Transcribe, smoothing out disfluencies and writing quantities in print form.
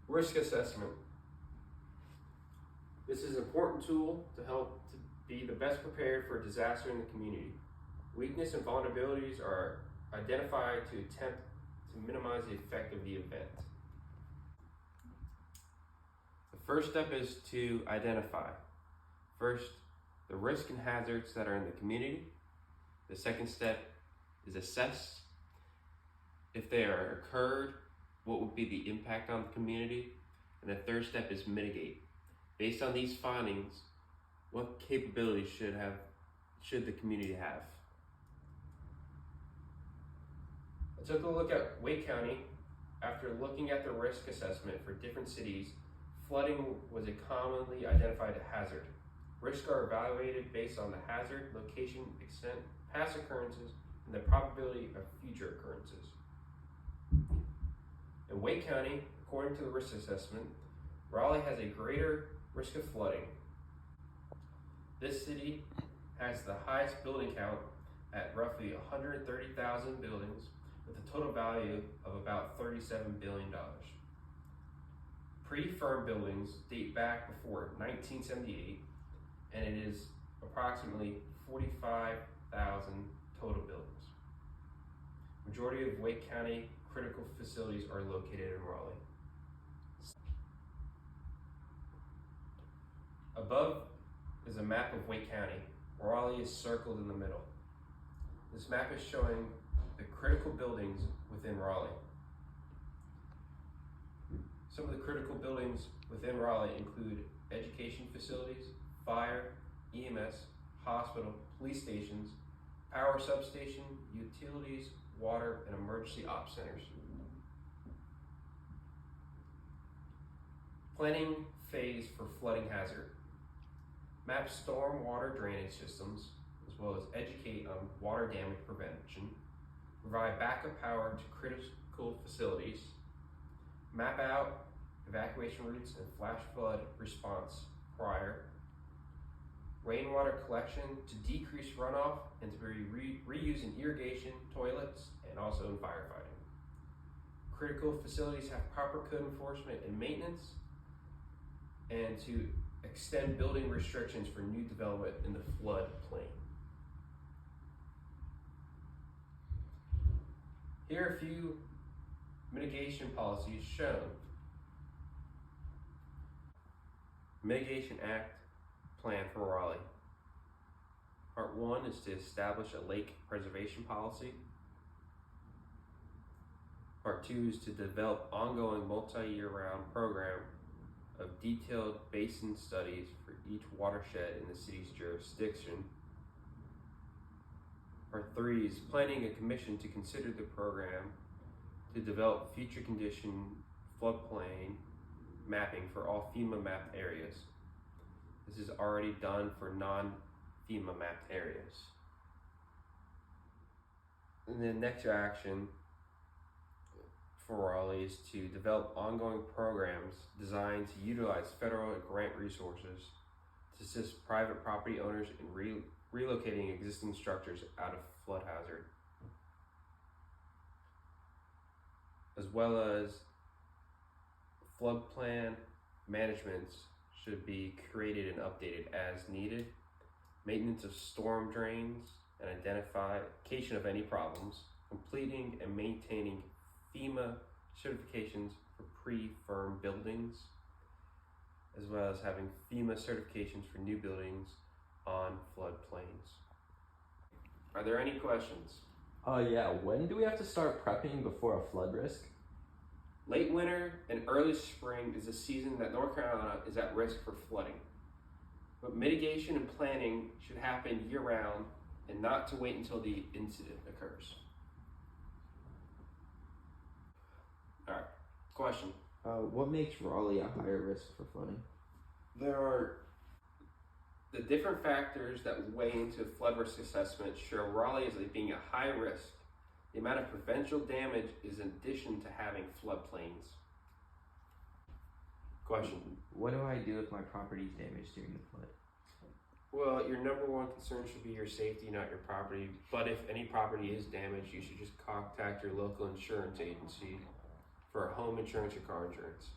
Risk assessment. This is an important tool to help to be the best prepared for a disaster in the community. Weakness and vulnerabilities are identified to attempt to minimize the effect of the event. The first step is to identify. First, the risks and hazards that are in the community. The second step is assess. If they are occurred, what would be the impact on the community? And the third step is mitigate. Based on these findings, what capabilities should the community have? I took a look at Wake County. After looking at the risk assessment for different cities, flooding was a commonly identified hazard. Risks are evaluated based on the hazard, location, extent, past occurrences, and the probability of future occurrences. In Wake County, according to the risk assessment, Raleigh has a greater risk of flooding. This city has the highest building count at roughly 130,000 buildings with a total value of about $37 billion. Pre-firm buildings date back before 1978, and it is approximately 45,000 total buildings. Majority of Wake County critical facilities are located in Raleigh. Above is a map of Wake County. Raleigh is circled in the middle. This map is showing the critical buildings within Raleigh. Some of the critical buildings within Raleigh include education facilities, fire, EMS, hospital, police stations, power substation, utilities, water, and emergency ops centers. Planning phase for flooding hazard. Map storm water drainage systems, as well as educate on water damage prevention. Provide backup power to critical facilities. Map out evacuation routes and flash flood response prior. Rainwater collection to decrease runoff and to be reused in irrigation, toilets, and also in firefighting. Critical facilities have proper code enforcement and maintenance, and to extend building restrictions for new development in the floodplain. Here are a few mitigation policies shown. Mitigation Act Plan for Raleigh. Part 1 is to establish a lake preservation policy. Part 2 is to develop ongoing multi-year round program of detailed basin studies for each watershed in the city's jurisdiction. Part 3 is planning a commission to consider the program to develop future condition floodplain mapping for all FEMA mapped areas. This is already done for non-FEMA mapped areas. And the next action for Raleigh is to develop ongoing programs designed to utilize federal grant resources to assist private property owners in relocating existing structures out of flood hazard, as well as flood plan managements should be created and updated as needed, maintenance of storm drains and identification of any problems, completing and maintaining FEMA certifications for pre-firm buildings, as well as having FEMA certifications for new buildings on floodplains. Are there any questions? Yeah, when do we have to start prepping before a flood risk? Late winter and early spring is a season that North Carolina is at risk for flooding. But mitigation and planning should happen year-round and not to wait until the incident occurs. All right, question. What makes Raleigh a higher risk for flooding? There are the different factors that weigh into flood risk assessment show Raleigh as being a high risk. The amount of provincial damage is in addition to having floodplains. Question. What do I do if my property is damaged during the flood? Well, your number one concern should be your safety, not your property. But if any property is damaged, you should just contact your local insurance agency for home insurance or car insurance.